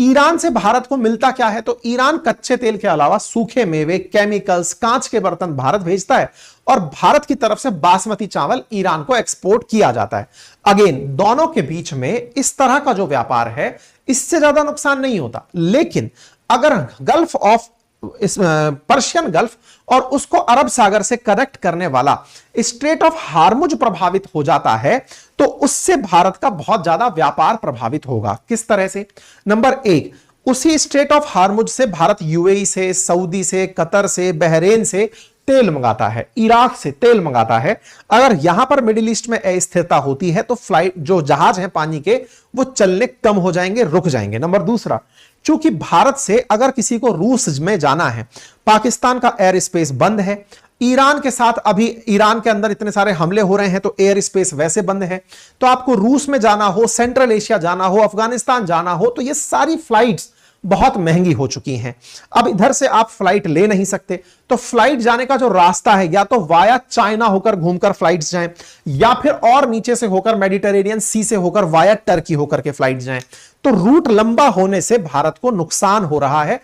ईरान से भारत को मिलता क्या है? तो ईरान कच्चे तेल के अलावा सूखे मेवे, केमिकल्स, कांच के बर्तन भारत भेजता है और भारत की तरफ से बासमती चावल ईरान को एक्सपोर्ट किया जाता है। अगेन, दोनों के बीच में इस तरह का जो व्यापार है इससे ज्यादा नुकसान नहीं होता, लेकिन अगर गल्फ ऑफ पर्शियन गल्फ और उसको अरब सागर से कनेक्ट करने वाला स्ट्रेट ऑफ हार्मुज प्रभावित हो जाता है तो उससे भारत का बहुत ज्यादा व्यापार प्रभावित होगा। किस तरह से? नंबर 1, उसी स्ट्रेट ऑफ हार्मुज से भारत यूएई से, सऊदी से, कतर से, बहरेन से तेल मंगाता है, इराक से तेल मंगाता है। अगर यहां पर मिडिल ईस्ट में अस्थिरता होती है तो फ्लाइट जो जहाज हैं पानी के वो चलने कम हो जाएंगे, रुक जाएंगे। नंबर 2, चूंकि भारत से अगर किसी को रूस में जाना है, पाकिस्तान का एयर स्पेस बंद है, ईरान के साथ अभी ईरान के अंदर इतने सारे हमले हो रहे हैं तो एयर स्पेस वैसे बंद है, तो आपको रूस में जाना हो, सेंट्रल एशिया जाना हो, अफगानिस्तान जाना हो तो ये सारी फ्लाइट्स बहुत महंगी हो चुकी हैं। अब इधर से आप फ्लाइट ले नहीं सकते, तो फ्लाइट जाने का जो रास्ता है या तो वाया चाइना होकर घूमकर फ्लाइट्स जाएं या फिर और नीचे से होकर मेडिटेरेनियन सी से होकर वाया टर्की होकर के फ्लाइट जाएं। तो रूट लंबा होने से भारत को नुकसान हो रहा है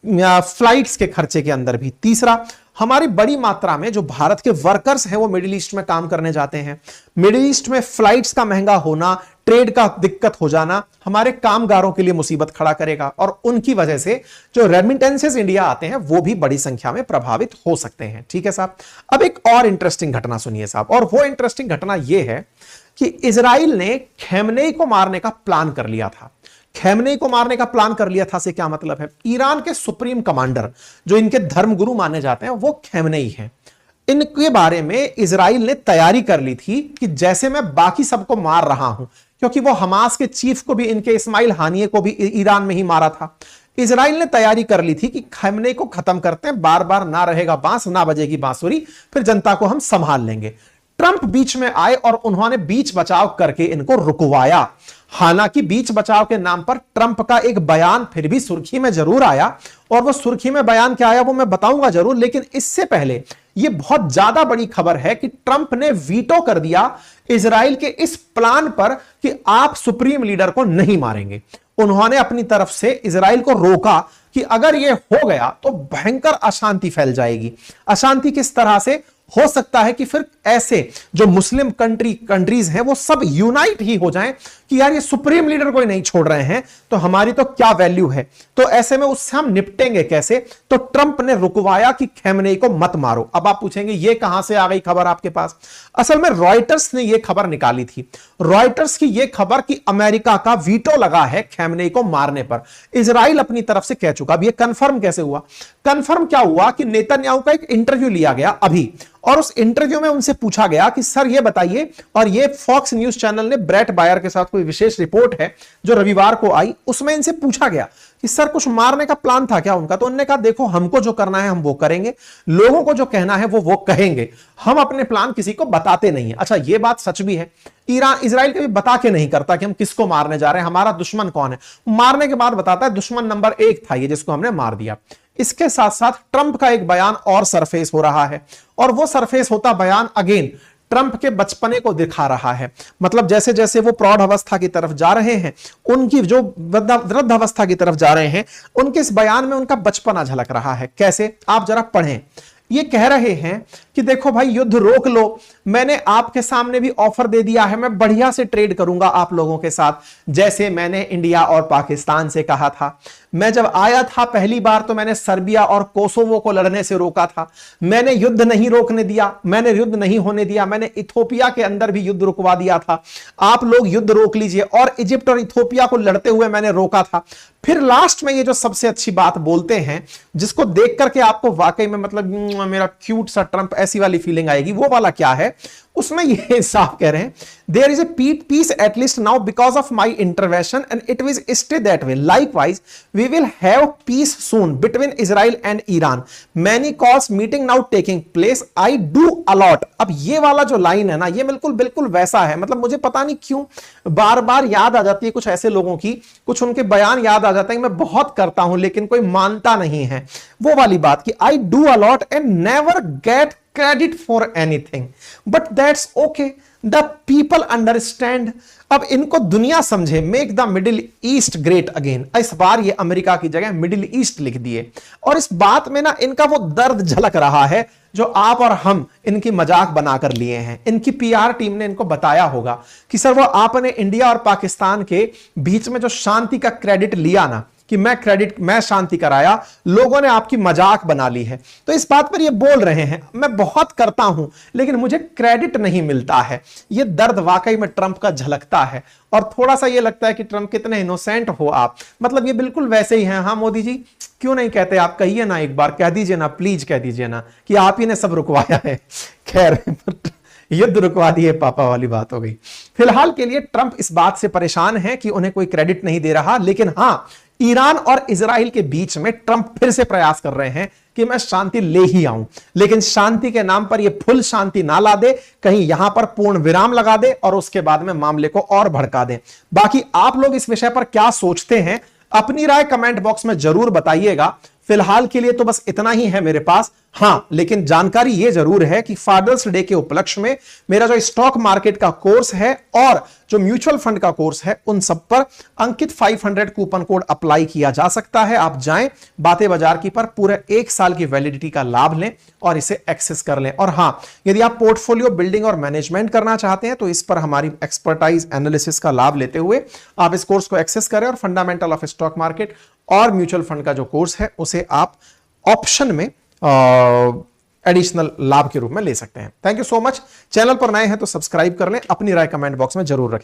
फ्लाइट्स के खर्चे के अंदर भी। तीसरा, हमारी बड़ी मात्रा में जो भारत के वर्कर्स हैं वो मिडिल ईस्ट में काम करने जाते हैं। मिडिल ईस्ट में फ्लाइट्स का महंगा होना, ट्रेड का दिक्कत हो जाना हमारे कामगारों के लिए मुसीबत खड़ा करेगा और उनकी वजह से जो रेमिटेंसेस इंडिया आते हैं वो भी बड़ी संख्या में प्रभावित हो सकते हैं। ठीक है साहब, अब एक और इंटरेस्टिंग घटना सुनिए साहब, और वो इंटरेस्टिंग घटना यह है कि इजराइल ने खमेनेई को मारने का प्लान कर लिया था। खमेनेई को मारने का प्लान कर लिया था से क्या मतलब है? ईरान के सुप्रीम कमांडर जो इनके धर्मगुरु माने जाते हैं वो खमेनेई हैं। इनके बारे में इजराइल ने तैयारी कर ली थी कि जैसे मैं बाकी सबको मार रहा हूं, क्योंकि वो हमास के चीफ को भी, इनके इस्माइल हानिये को भी ईरान में ही मारा था। इजराइल ने तैयारी कर ली थी कि खमेनेई को खत्म करते हैं, बार बार ना रहेगा बांस ना बजेगी बांसुरी, फिर जनता को हम संभाल लेंगे। ट्रंप बीच में आए और उन्होंने बीच बचाव करके इनको रुकवाया। हालांकि बीच बचाव के नाम पर ट्रंप का एक बयान फिर भी सुर्खी में जरूर आया, और वो सुर्खी में बयान क्या आया वो मैं बताऊंगा जरूर, लेकिन इससे पहले ये बहुत ज्यादा बड़ी खबर है कि ट्रंप ने वीटो कर दिया इजराइल के इस प्लान पर कि आप सुप्रीम लीडर को नहीं मारेंगे। उन्होंने अपनी तरफ से इजराइल को रोका कि अगर यह हो गया तो भयंकर अशांति फैल जाएगी। अशांति किस तरह से? हो सकता है कि फिर ऐसे जो मुस्लिम कंट्रीज हैं वो सब यूनाइट ही हो जाएं कि यार ये सुप्रीम लीडर कोई नहीं छोड़ रहे हैं तो हमारी तो क्या वैल्यू है, तो ऐसे में उससे हम निपटेंगे कैसे? तो ट्रंप ने रुकवाया कि खमेनेई को मत मारो। अब आप पूछेंगे ये कहां से आ गई खबर आपके पास? असल में रॉयटर्स ने यह खबर निकाली थी। रॉयटर्स की यह खबर कि अमेरिका का वीटो लगा है खमेनेई को मारने पर, इजराइल अपनी तरफ से कह चुका। अब यह कंफर्म कैसे हुआ? कंफर्म क्या हुआ कि नेतन्याहू का एक इंटरव्यू लिया गया अभी, और उस इंटरव्यू में उनसे पूछा गया कि सर ये बताइए, और ये फॉक्स न्यूज चैनल ने ब्रेट बायर के साथ कोई विशेष रिपोर्ट है जो रविवार को आई, उसमें इनसे पूछा गया कि सर कुछ मारने का प्लान था क्या उनका? तो उन्होंने कहा देखो हमको जो करना है हम वो करेंगे, लोगों को जो कहना है वो कहेंगे, हम अपने प्लान किसी को बताते नहीं है। अच्छा ये बात सच भी है, इजराइल कभी बता के नहीं करता कि हम किसको मारने जा रहे हैं, हमारा दुश्मन कौन है। मारने के बाद बताता है दुश्मन नंबर 1 था ये जिसको हमने मार दिया। इसके साथ साथ ट्रंप का एक बयान और सरफेस हो रहा है, और वो सरफेस होता बयान अगेन ट्रंप के बचपने को दिखा रहा है। मतलब जैसे जैसे वो प्रौढ़ अवस्था की तरफ जा रहे हैं, उनकी जो वृद्ध अवस्था की तरफ जा रहे हैं, उनके इस बयान में उनका बचपना झलक रहा है। कैसे? आप जरा पढ़ें। ये कह रहे हैं कि देखो भाई युद्ध रोक लो, मैंने आपके सामने भी ऑफर दे दिया है, मैं बढ़िया से ट्रेड करूंगा आप लोगों के साथ, जैसे मैंने इंडिया और पाकिस्तान से कहा था। मैं जब आया था पहली बार तो मैंने सर्बिया और कोसोवो को लड़ने से रोका था, मैंने युद्ध नहीं रोकने दिया, मैंने युद्ध नहीं होने दिया, मैंने इथोपिया के अंदर भी युद्ध रुकवा दिया था। आप लोग युद्ध रोक लीजिए, और इजिप्ट और इथोपिया को लड़ते हुए मैंने रोका था। फिर लास्ट में ये जो सबसे अच्छी बात बोलते हैं, जिसको देख करके आपको वाकई में मतलब मेरा क्यूट सा ट्रंप ऐसी वाली फीलिंग आएगी, वो वाला क्या है, उसमें ये साफ कह रहे हैं, there is a peace at least now because of my intervention and it will stay that way, likewise we will have peace soon between Israel and Iran, many calls meeting now taking place, I do a lot. अब ये वाला जो line है ना, ये बिल्कुल बिल्कुल वैसा है, मतलब मुझे पता नहीं क्यों बार बार याद आ जाती है कुछ ऐसे लोगों की, कुछ उनके बयान याद आ जाता है, मैं बहुत करता हूं लेकिन कोई मानता नहीं है, वो वाली बात कि आई do a lot and never get credit for anything but that's okay, the people understand। अब इनको दुनिया समझे, make the middle east great again, इस बार ये अमेरिका की जगह मिडिल ईस्ट लिख दिए, और इस बात में ना इनका वो दर्द झलक रहा है जो आप और हम इनकी मजाक बनाकर लिए हैं। इनकी पीआर टीम ने इनको बताया होगा कि सर वो आपने इंडिया और पाकिस्तान के बीच में जो शांति का क्रेडिट लिया ना, कि मैं शांति कराया, लोगों ने आपकी मजाक बना ली है, तो इस बात पर ये बोल रहे हैं। मैं बहुत करता हूं लेकिन मुझे क्रेडिट नहीं मिलता है, ये दर्द वाकई में ट्रंप का झलकता है, और थोड़ा सा ये लगता है कि ट्रंप कितने इनोसेंट हो आप, मतलब ये बिल्कुल वैसे ही हैं। हाँ मोदी जी, क्यों नहीं कहते, आप कहिए ना, एक बार कह दीजिए ना, प्लीज कह दीजिए ना कि आप ही ने सब रुकवाया है। खैर युद्ध रुकवा दिए पापा वाली बात हो गई। फिलहाल के लिए ट्रंप इस बात से परेशान है कि उन्हें कोई क्रेडिट नहीं दे रहा, लेकिन हां ईरान और इजराइल के बीच में ट्रंप फिर से प्रयास कर रहे हैं कि मैं शांति ले ही आऊं, लेकिन शांति के नाम पर यह फुल शांति ना ला दे, कहीं यहां पर पूर्ण विराम लगा दे और उसके बाद में मामले को और भड़का दे। बाकी आप लोग इस विषय पर क्या सोचते हैं, अपनी राय कमेंट बॉक्स में जरूर बताइएगा। फिलहाल के लिए तो बस इतना ही है मेरे पास। हां, लेकिन जानकारी यह जरूर है कि फादर्स डे के उपलक्ष्य में मेरा जो स्टॉक मार्केट का कोर्स है और जो म्यूचुअल फंड का कोर्स है, उन सब पर अंकित 500 कूपन कोड अप्लाई किया जा सकता है। आप जाएं बातें बाजार की पर, पूरे 1 साल की वैलिडिटी का लाभ लें और इसे एक्सेस कर लें। और हां, यदि आप पोर्टफोलियो बिल्डिंग और मैनेजमेंट करना चाहते हैं तो इस पर हमारी एक्सपर्टाइज एनालिसिस का लाभ लेते हुए आप इस कोर्स को एक्सेस करें, और फंडामेंटल ऑफ स्टॉक मार्केट और म्यूचुअल फंड का जो कोर्स है उसे आप ऑप्शन में एडिशनल लाभ के रूप में ले सकते हैं। Thank you so much. Channel पर नए हैं तो सब्सक्राइब कर लें, अपनी राय कमेंट बॉक्स में जरूर रखें।